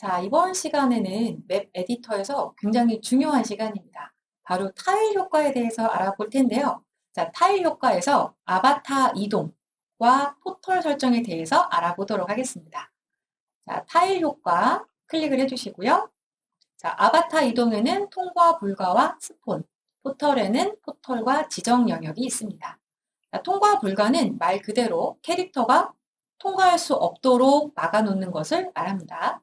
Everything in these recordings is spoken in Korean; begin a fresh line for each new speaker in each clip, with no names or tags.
자, 이번 시간에는 맵 에디터에서 굉장히 중요한 시간입니다. 바로 타일 효과에 대해서 알아볼 텐데요. 자, 타일 효과에서 아바타 이동과 포털 설정에 대해서 알아보도록 하겠습니다. 자, 타일 효과 클릭을 해주시고요. 자, 아바타 이동에는 통과 불가와 스폰, 포털에는 포털과 지정 영역이 있습니다. 자, 통과 불가는 말 그대로 캐릭터가 통과할 수 없도록 막아놓는 것을 말합니다.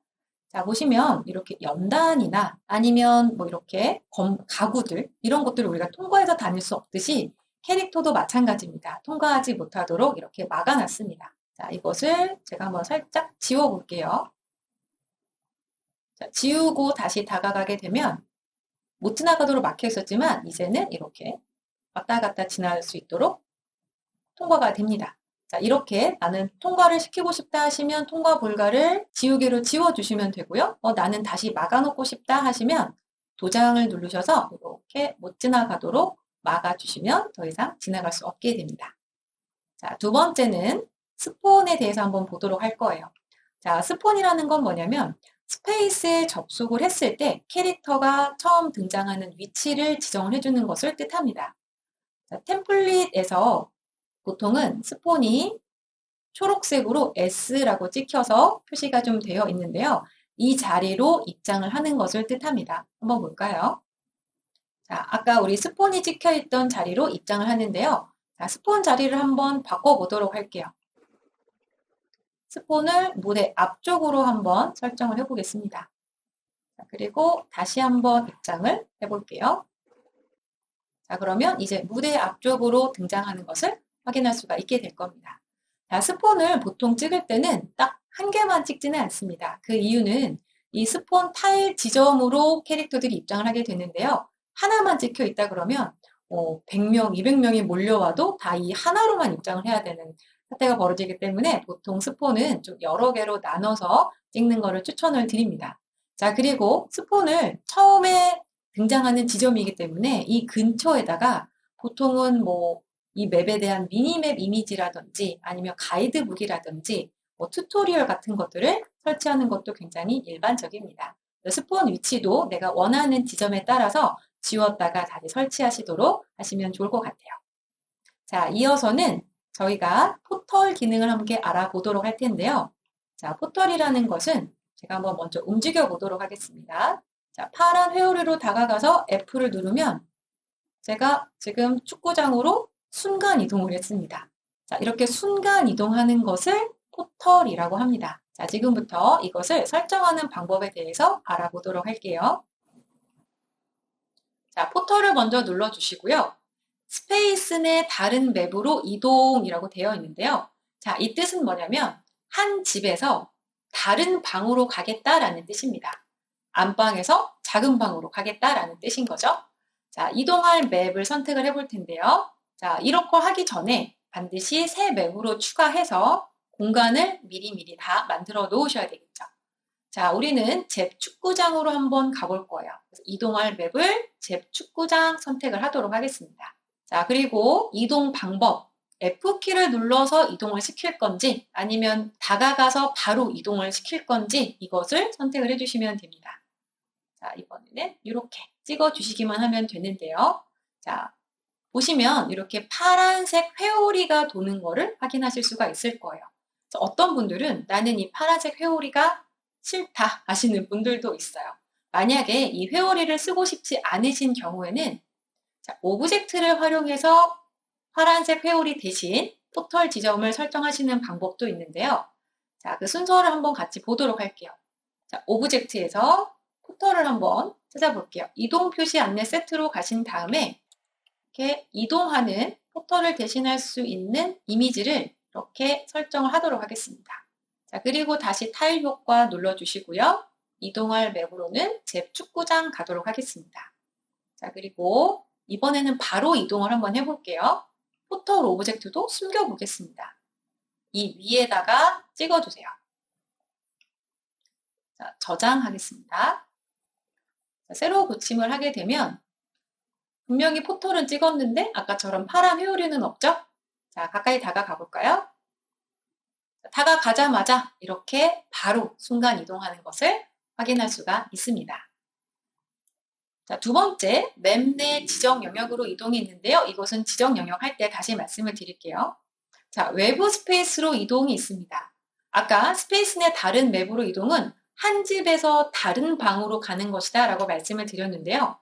자, 보시면 이렇게 연단이나 아니면 뭐 이렇게 가구들 이런 것들을 우리가 통과해서 다닐 수 없듯이 캐릭터도 마찬가지입니다. 통과하지 못하도록 이렇게 막아놨습니다. 자, 이것을 제가 한번 살짝 지워볼게요. 자, 지우고 다시 다가가게 되면 못 지나가도록 막혀 있었지만 이제는 이렇게 왔다 갔다 지날 수 있도록 통과가 됩니다. 자, 이렇게 나는 통과를 시키고 싶다 하시면 통과 불가를 지우개로 지워주시면 되고요. 나는 다시 막아놓고 싶다 하시면 도장을 누르셔서 이렇게 못 지나가도록 막아주시면 더 이상 지나갈 수 없게 됩니다. 자, 두 번째는 스폰에 대해서 한번 보도록 할 거예요. 자, 스폰이라는 건 뭐냐면 스페이스에 접속을 했을 때 캐릭터가 처음 등장하는 위치를 지정을 해주는 것을 뜻합니다. 자, 템플릿에서 보통은 스폰이 초록색으로 S라고 찍혀서 표시가 좀 되어 있는데요. 이 자리로 입장을 하는 것을 뜻합니다. 한번 볼까요? 자, 아까 우리 스폰이 찍혀 있던 자리로 입장을 하는데요. 자, 스폰 자리를 한번 바꿔보도록 할게요. 스폰을 무대 앞쪽으로 한번 설정을 해보겠습니다. 자, 그리고 다시 한번 입장을 해볼게요. 자, 그러면 이제 무대 앞쪽으로 등장하는 것을 확인할 수가 있게 될 겁니다. 자, 스폰을 보통 찍을 때는 딱 한 개만 찍지는 않습니다. 그 이유는 이 스폰 타일 지점으로 캐릭터들이 입장을 하게 되는데요. 하나만 찍혀 있다 그러면 100명, 200명이 몰려와도 다 이 하나로만 입장을 해야 되는 사태가 벌어지기 때문에 보통 스폰은 좀 여러 개로 나눠서 찍는 것을 추천을 드립니다. 자, 그리고 스폰을 처음에 등장하는 지점이기 때문에 이 근처에다가 보통은 뭐 이 맵에 대한 미니맵 이미지라든지 아니면 가이드북이라든지 뭐 튜토리얼 같은 것들을 설치하는 것도 굉장히 일반적입니다. 스폰 위치도 내가 원하는 지점에 따라서 지웠다가 다시 설치하시도록 하시면 좋을 것 같아요. 자, 이어서는 저희가 포털 기능을 함께 알아보도록 할 텐데요. 자, 포털이라는 것은 제가 한번 먼저 움직여 보도록 하겠습니다. 자, 파란 회오리로 다가가서 F를 누르면 제가 지금 축구장으로 순간 이동을 했습니다. 자, 이렇게 순간 이동하는 것을 포털이라고 합니다. 자, 지금부터 이것을 설정하는 방법에 대해서 알아보도록 할게요. 자, 포털을 먼저 눌러주시고요. 스페이스 내 다른 맵으로 이동이라고 되어 있는데요. 자, 이 뜻은 뭐냐면 한 집에서 다른 방으로 가겠다라는 뜻입니다. 안방에서 작은 방으로 가겠다라는 뜻인 거죠. 자, 이동할 맵을 선택을 해볼 텐데요. 자, 이렇게 하기 전에 반드시 새 맵으로 추가해서 공간을 미리미리 다 만들어 놓으셔야 되겠죠. 자, 우리는 잽 축구장으로 한번 가볼 거예요. 그래서 이동할 맵을 잽 축구장 선택을 하도록 하겠습니다. 자, 그리고 이동 방법, F키를 눌러서 이동을 시킬 건지 아니면 다가가서 바로 이동을 시킬 건지 이것을 선택을 해주시면 됩니다. 자, 이번에는 이렇게 찍어주시기만 하면 되는데요. 자, 보시면 이렇게 파란색 회오리가 도는 거를 확인하실 수가 있을 거예요. 어떤 분들은 나는 이 파란색 회오리가 싫다 하시는 분들도 있어요. 만약에 이 회오리를 쓰고 싶지 않으신 경우에는 자, 오브젝트를 활용해서 파란색 회오리 대신 포털 지점을 설정하시는 방법도 있는데요. 자, 그 순서를 한번 같이 보도록 할게요. 자, 오브젝트에서 포털을 한번 찾아볼게요. 이동 표시 안내 세트로 가신 다음에 이렇게 이동하는 포털을 대신할 수 있는 이미지를 이렇게 설정을 하도록 하겠습니다. 자, 그리고 다시 타일 효과 눌러주시고요. 이동할 맵으로는 제 축구장 가도록 하겠습니다. 자, 그리고 이번에는 바로 이동을 한번 해볼게요. 포털 오브젝트도 숨겨보겠습니다. 이 위에다가 찍어주세요. 자, 저장하겠습니다. 자, 새로 고침을 하게 되면 분명히 포털은 찍었는데 아까처럼 파란 회오리는 없죠? 자, 가까이 다가가 볼까요? 다가가자마자 이렇게 바로 순간 이동하는 것을 확인할 수가 있습니다. 자, 두 번째, 맵 내 지정 영역으로 이동이 있는데요. 이것은 지정 영역 할 때 다시 말씀을 드릴게요. 자, 외부 스페이스로 이동이 있습니다. 아까 스페이스 내 다른 맵으로 이동은 한 집에서 다른 방으로 가는 것이다 라고 말씀을 드렸는데요.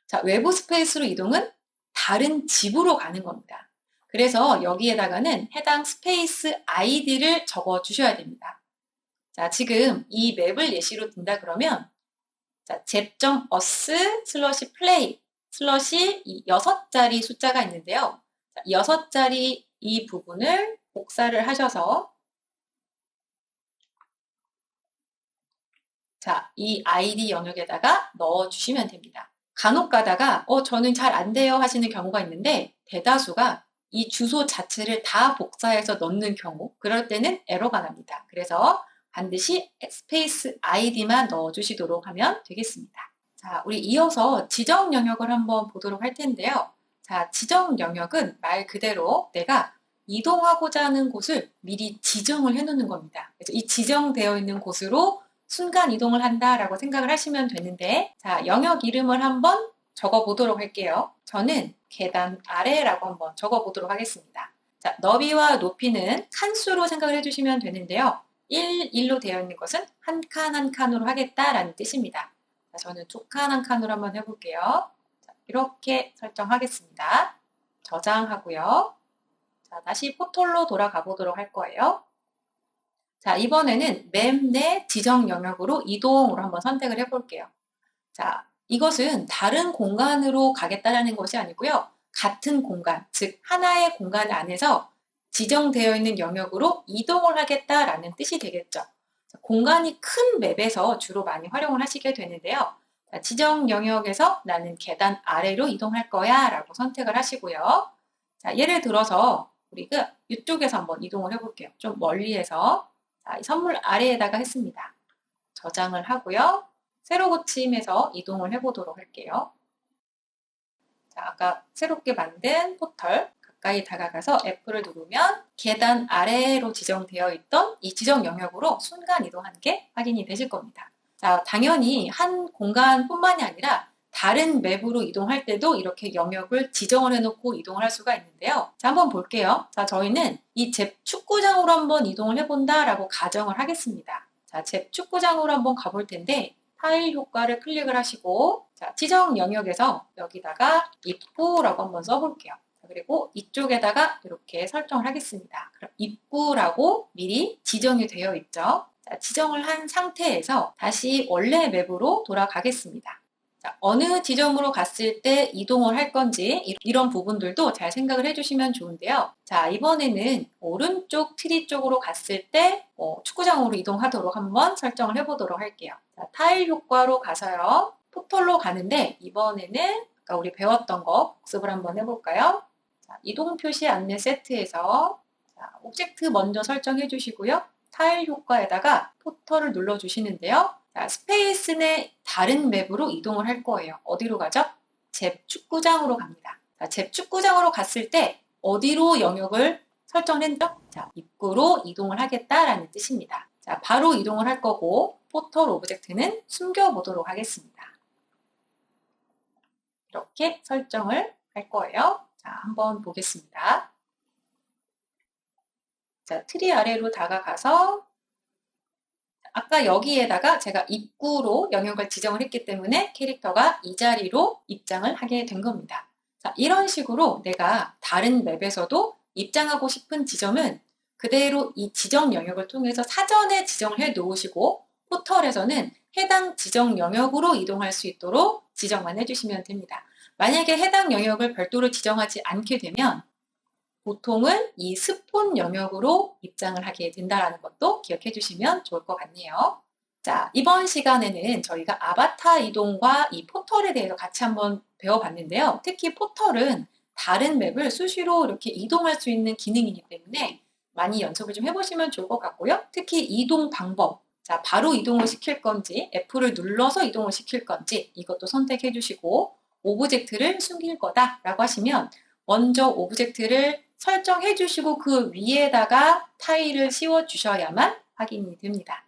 자, 외부 스페이스로 이동은 다른 집으로 가는 겁니다. 그래서 여기에다가는 해당 스페이스 아이디를 적어 주셔야 됩니다. 자, 지금 이 맵을 예시로 든다 그러면 자, 제.us/play 이 6자리 숫자가 있는데요. 자, 6자리 이 부분을 복사를 하셔서 자, 이 아이디 영역에다가 넣어주시면 됩니다. 간혹 가다가 저는 잘 안 돼요 하시는 경우가 있는데 대다수가 이 주소 자체를 다 복사해서 넣는 경우 그럴 때는 에러가 납니다. 그래서 반드시 스페이스 아이디만 넣어주시도록 하면 되겠습니다. 자, 우리 이어서 지정 영역을 한번 보도록 할 텐데요. 자, 지정 영역은 말 그대로 내가 이동하고자 하는 곳을 미리 지정을 해놓는 겁니다. 그래서 이 지정되어 있는 곳으로 순간 이동을 한다라고 생각을 하시면 되는데 자, 영역 이름을 한번 적어보도록 할게요. 저는 계단 아래라고 한번 적어보도록 하겠습니다. 자, 너비와 높이는 칸수로 생각을 해주시면 되는데요. 1로 되어 있는 것은 한 칸 한 칸으로 하겠다라는 뜻입니다. 자, 저는 2칸 한 칸으로 한번 해볼게요. 자, 이렇게 설정하겠습니다. 저장하고요. 자, 다시 포털로 돌아가 보도록 할 거예요. 자, 이번에는 맵 내 지정 영역으로 이동으로 한번 선택을 해볼게요. 자, 이것은 다른 공간으로 가겠다라는 것이 아니고요. 같은 공간, 즉 하나의 공간 안에서 지정되어 있는 영역으로 이동을 하겠다라는 뜻이 되겠죠. 자, 공간이 큰 맵에서 주로 많이 활용을 하시게 되는데요. 자, 지정 영역에서 나는 계단 아래로 이동할 거야 라고 선택을 하시고요. 자, 예를 들어서 우리가 이쪽에서 한번 이동을 해볼게요. 좀 멀리해서 자, 이 선물 아래에다가 했습니다. 저장을 하고요. 세로 고침해서 이동을 해보도록 할게요. 자, 아까 새롭게 만든 포털 가까이 다가가서 F를 누르면 계단 아래로 지정되어 있던 이 지정 영역으로 순간 이동한 게 확인이 되실 겁니다. 자, 당연히 한 공간뿐만이 아니라 다른 맵으로 이동할 때도 이렇게 영역을 지정을 해놓고 이동을 할 수가 있는데요. 자, 한번 볼게요. 자, 저희는 이 제 축구장으로 한번 이동을 해본다라고 가정을 하겠습니다. 자, 제 축구장으로 한번 가볼 텐데 타일 효과를 클릭을 하시고 자, 지정 영역에서 여기다가 입구라고 한번 써볼게요. 자, 그리고 이쪽에다가 이렇게 설정을 하겠습니다. 그럼 입구라고 미리 지정이 되어 있죠. 자, 지정을 한 상태에서 다시 원래 맵으로 돌아가겠습니다. 자, 어느 지점으로 갔을 때 이동을 할 건지 이런 부분들도 잘 생각을 해주시면 좋은데요. 자, 이번에는 오른쪽 트리 쪽으로 갔을 때 축구장으로 이동하도록 한번 설정을 해보도록 할게요. 자, 타일 효과로 가서요. 포털로 가는데 이번에는 아까 우리 배웠던 거 복습을 한번 해볼까요? 자, 이동 표시 안내 세트에서 자, 오브젝트 먼저 설정해 주시고요. 타일 효과에다가 포털을 눌러 주시는데요. 자, 스페이스 내 다른 맵으로 이동을 할 거예요. 어디로 가죠? 제 축구장으로 갑니다. 자, 제 축구장으로 갔을 때 어디로 영역을 설정했죠? 자, 입구로 이동을 하겠다라는 뜻입니다. 자, 바로 이동을 할 거고 포털 오브젝트는 숨겨보도록 하겠습니다. 이렇게 설정을 할 거예요. 자, 한번 보겠습니다. 자, 트리 아래로 다가가서 아까 여기에다가 제가 입구로 영역을 지정을 했기 때문에 캐릭터가 이 자리로 입장을 하게 된 겁니다. 자, 이런 식으로 내가 다른 맵에서도 입장하고 싶은 지점은 그대로 이 지정 영역을 통해서 사전에 지정을 해 놓으시고 포털에서는 해당 지정 영역으로 이동할 수 있도록 지정만 해주시면 됩니다. 만약에 해당 영역을 별도로 지정하지 않게 되면 보통은 이 스폰 영역으로 입장을 하게 된다는 것도 기억해 주시면 좋을 것 같네요. 자, 이번 시간에는 저희가 아바타 이동과 이 포털에 대해서 같이 한번 배워봤는데요. 특히 포털은 다른 맵을 수시로 이렇게 이동할 수 있는 기능이기 때문에 많이 연습을 좀 해보시면 좋을 것 같고요. 특히 이동 방법, 자, 바로 이동을 시킬 건지, F를 눌러서 이동을 시킬 건지 이것도 선택해 주시고 오브젝트를 숨길 거다라고 하시면 먼저 오브젝트를 설정해 주시고 그 위에다가 타일을 씌워 주셔야만 확인이 됩니다.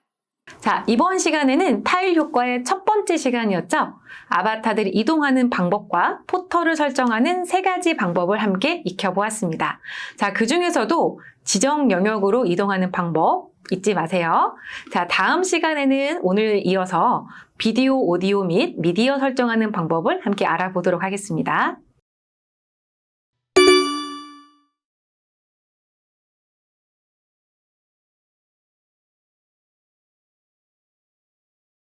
자, 이번 시간에는 타일 효과의 첫 번째 시간이었죠? 아바타들이 이동하는 방법과 포털을 설정하는 세 가지 방법을 함께 익혀보았습니다. 자, 그 중에서도 지정 영역으로 이동하는 방법 잊지 마세요. 자, 다음 시간에는 오늘 이어서 비디오, 오디오 및 미디어 설정하는 방법을 함께 알아보도록 하겠습니다.